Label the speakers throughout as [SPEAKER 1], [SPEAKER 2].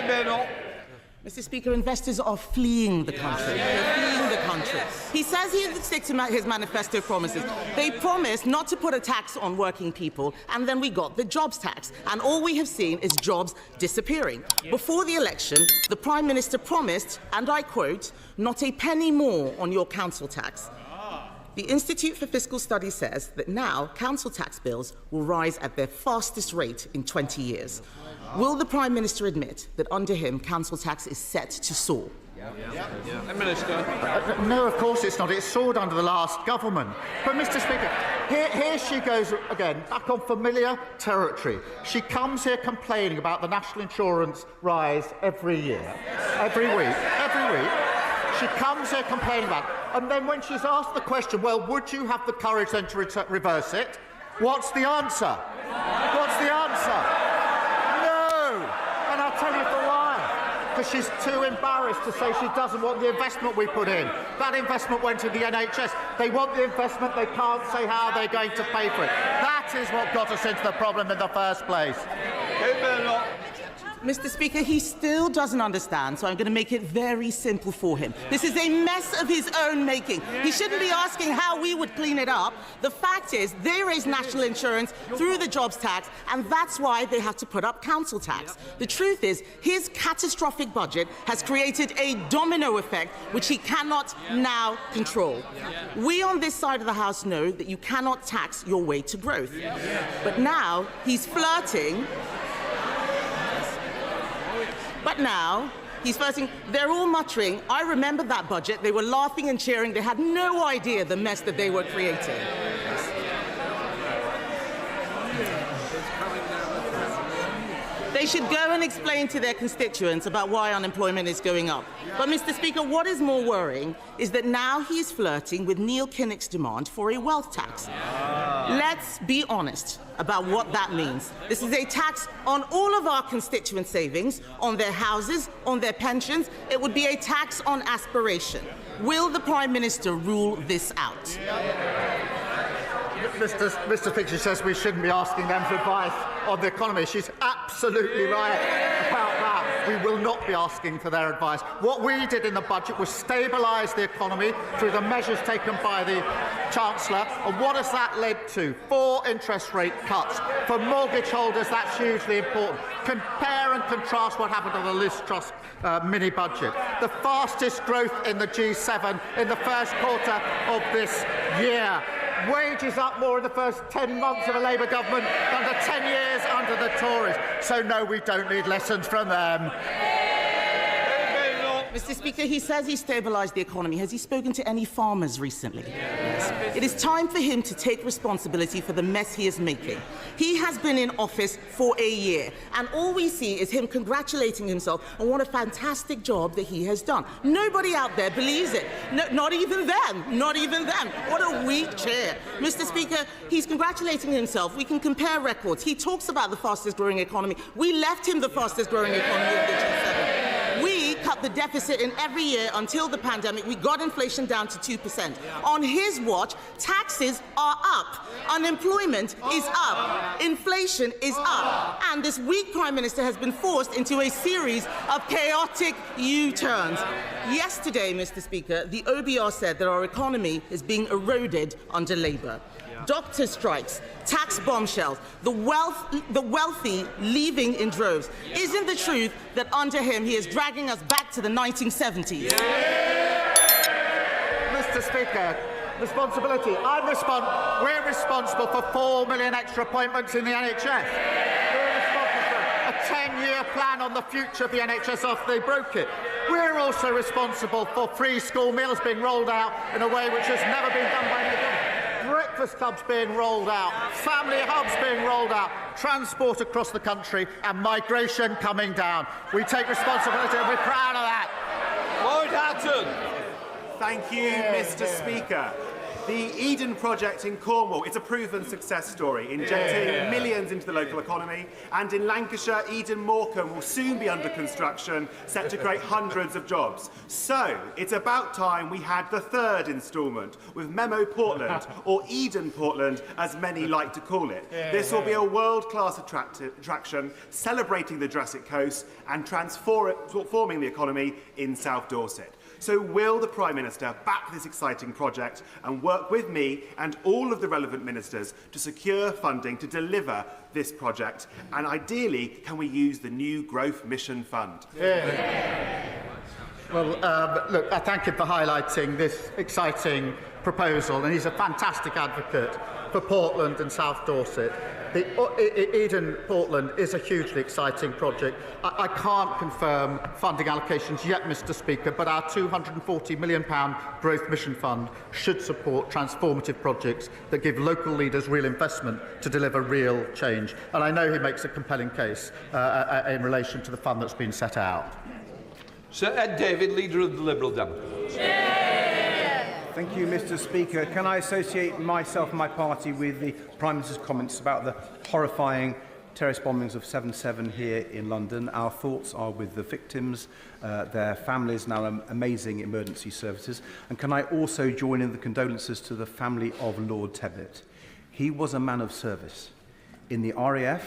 [SPEAKER 1] Badenoch.
[SPEAKER 2] Mr. Speaker, investors are fleeing the country. They're fleeing the country. He says he sticks to his manifesto promises. They promised not to put a tax on working people, and then we got the jobs tax. And all we have seen is jobs disappearing. Before the election, the Prime Minister promised, and I quote, "not a penny more on your council tax." The Institute for Fiscal Studies says that now council tax bills will rise at their fastest rate in 20 years. Will the Prime Minister admit that under him council tax is set to soar?
[SPEAKER 1] Minister.
[SPEAKER 3] No, of course it's not. It soared under the last government. But, Mr. Speaker, here she goes again, back on familiar territory. She comes here complaining about the national insurance rise every year, every week. She comes here complaining about it. And then when she's asked the question, well, would you have the courage then to reverse it? What's the answer? What's the answer? No! And I'll tell you for why. Because she's too embarrassed to say she doesn't want the investment we put in. That investment went to the NHS. They want the investment. They can't say how they're going to pay for it. That is what got us into the problem in the first place.
[SPEAKER 2] Mr. Speaker, he still doesn't understand, so I'm going to make it very simple for him. This is a mess of his own making. He shouldn't be asking how we would clean it up. The fact is, they raise national insurance through the jobs tax, and that's why they have to put up council tax. The truth is, his catastrophic budget has created a domino effect which he cannot now control. We on this side of the House know that you cannot tax your way to growth. But now he's flirting. They're all muttering, I remember that budget. They were laughing and cheering. They had no idea the mess that they were creating. They should go and explain to their constituents about why unemployment is going up. But, Mr. Speaker, what is more worrying is that now he's flirting with Neil Kinnock's demand for a wealth tax. Let's be honest about what that means. This is a tax on all of our constituent savings, on their houses, on their pensions. It would be a tax on aspiration. Will the Prime Minister rule this out?
[SPEAKER 3] Mr. Speaker says we shouldn't be asking them for advice on the economy. She's absolutely right about that. We will not be asking for their advice. What we did in the budget was stabilise the economy through the measures taken by the Chancellor. And what has that led to? 4 interest rate cuts. For mortgage holders, that's hugely important. Compare and contrast what happened to the Liz Truss mini-budget. The fastest growth in the G7 in the first quarter of this year. Wages up more in the first 10 months of a Labour government than the 10 years under the Tories. So, no, we don't need lessons from them.
[SPEAKER 2] Mr. Speaker, he says he stabilised the economy. Has he spoken to any farmers recently? Yes. It is time for him to take responsibility for the mess he is making. He has been in office for a year, and all we see is him congratulating himself on what a fantastic job that he has done. Nobody out there believes it. No, not even them. Not even them. What a weak chair. Mr. Speaker, he's congratulating himself. We can compare records. He talks about the fastest growing economy. We left him the fastest growing economy of the G7. We cut the deficit in every year until the pandemic. We got inflation down to 2%. On his watch, taxes are up. Unemployment is up. Inflation is up. And this weak Prime Minister has been forced into a series of chaotic U-turns. Yesterday, Mr. Speaker, the OBR said that our economy is being eroded under Labour. Doctor strikes, tax bombshells, the wealthy leaving in droves. Isn't the truth that under him he is dragging us back to the 1970s?
[SPEAKER 3] Mr. Speaker, responsibility. We're responsible for 4 million extra appointments in the NHS. We're responsible for a 10-year plan on the future of the NHS after they broke it. We're also responsible for free school meals being rolled out in a way which has never been done by any government. Breakfast clubs being rolled out, family hubs being rolled out, transport across the country, and migration coming down. We take responsibility and we're proud of that.
[SPEAKER 1] Lloyd Hatton.
[SPEAKER 4] Thank you, Mr. Speaker.
[SPEAKER 1] The Eden project in Cornwall is a proven success story, injecting millions into the local economy. And in Lancashire, Eden Morecambe will soon be under construction, set to create hundreds of jobs. So it's about time we had the third instalment with Memo Portland, or Eden Portland, as many like to call it. This will be a world-class attraction, celebrating the Jurassic Coast and transforming the economy in South Dorset. So will the Prime Minister back this exciting project and work with me and all of the relevant ministers to secure funding to deliver this project? And ideally, can we use the new Growth Mission Fund?
[SPEAKER 3] Well, look, I thank him for highlighting this exciting proposal, and he's a fantastic advocate for Portland and South Dorset. The Eden Portland is a hugely exciting project. I can't confirm funding allocations yet, Mr. Speaker, but our £240 million Growth Mission Fund should support transformative projects that give local leaders real investment to deliver real change. And I know he makes a compelling case in relation to the fund that's been set out.
[SPEAKER 4] Sir Ed David, Leader of the Liberal Democrats.
[SPEAKER 5] Thank you, Mr. Speaker. Can I associate myself and my party with the Prime Minister's comments about the horrifying terrorist bombings of 7/7 here in London? Our thoughts are with the victims, their families and our amazing emergency services. And can I also join in the condolences to the family of Lord Tebbit? He was a man of service in the RAF,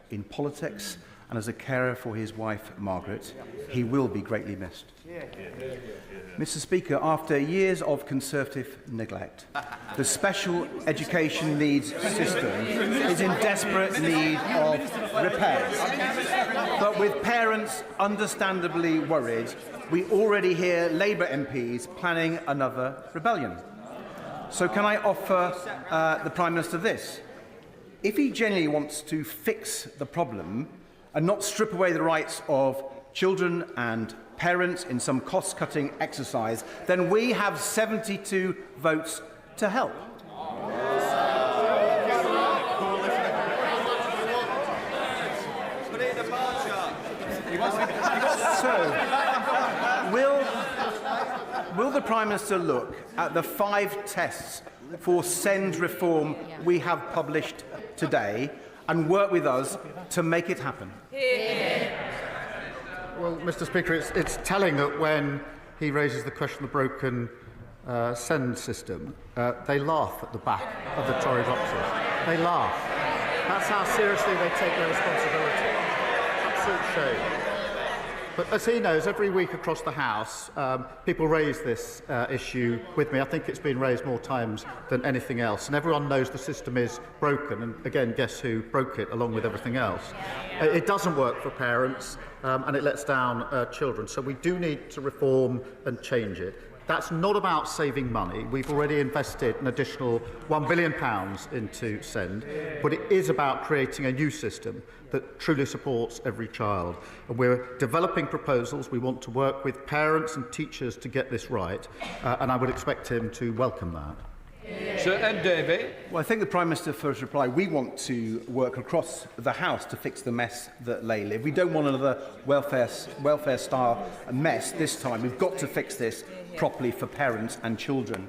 [SPEAKER 5] in politics, and as a carer for his wife, Margaret. He will be greatly missed. Mr. Speaker, after years of Conservative neglect, the special education needs system is in desperate need of repairs. But with parents understandably worried, we already hear Labour MPs planning another rebellion. So can I offer the Prime Minister this? If he genuinely wants to fix the problem and not strip away the rights of children and parents in some cost-cutting exercise, then we have 72 votes to help. So, will the Prime Minister look at the 5 tests for SEND reform we have published today and work with us to make it happen?
[SPEAKER 3] Well, Mr. Speaker, it's telling that when he raises the question of the broken SEND system, they laugh at the back of the Tory boxes. They laugh. That's how seriously they take their responsibility. Absolute shame. But as he knows, every week across the House, people raise this issue with me. I think it's been raised more times than anything else. And everyone knows the system is broken. And again, guess who broke it along with everything else? It doesn't work for parents, and it lets down children. So we do need to reform and change it. That's not about saving money. We've already invested an additional £1 billion into SEND, but it is about creating a new system that truly supports every child. And we're developing proposals. We want to work with parents and teachers to get this right, and I would expect him to welcome that.
[SPEAKER 4] Sir Ed David.
[SPEAKER 5] Well, I thank the Prime Minister for his reply. We want to work across the House to fix the mess that lay live. We don't want another welfare-style mess this time. We've got to fix this properly for parents and children.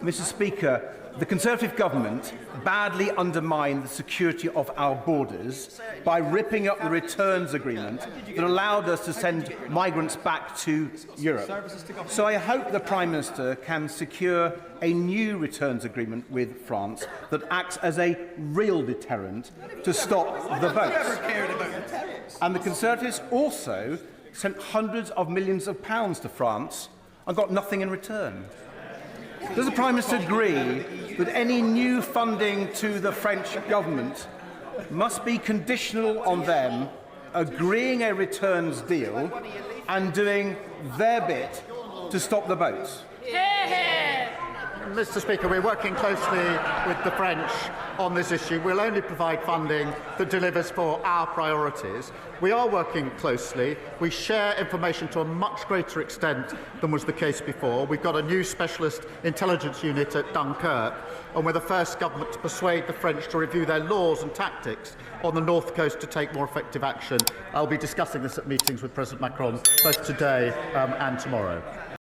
[SPEAKER 5] Mr. Speaker, the Conservative government badly undermined the security of our borders by ripping up the returns agreement that allowed us to send migrants back to Europe. So I hope the Prime Minister can secure a new returns agreement with France that acts as a real deterrent to stop the boats. And the Conservatives also sent hundreds of millions of pounds to France and got nothing in return. Does the Prime Minister agree that any new funding to the French government must be conditional on them agreeing a returns deal and doing their bit to stop the boats?
[SPEAKER 3] Mr. Speaker, we're working closely with the French on this issue. We'll only provide funding that delivers for our priorities. We are working closely. We share information to a much greater extent than was the case before. We've got a new specialist intelligence unit at Dunkirk, and we're the first government to persuade the French to review their laws and tactics on the North Coast to take more effective action. I'll be discussing this at meetings with President Macron both today and tomorrow.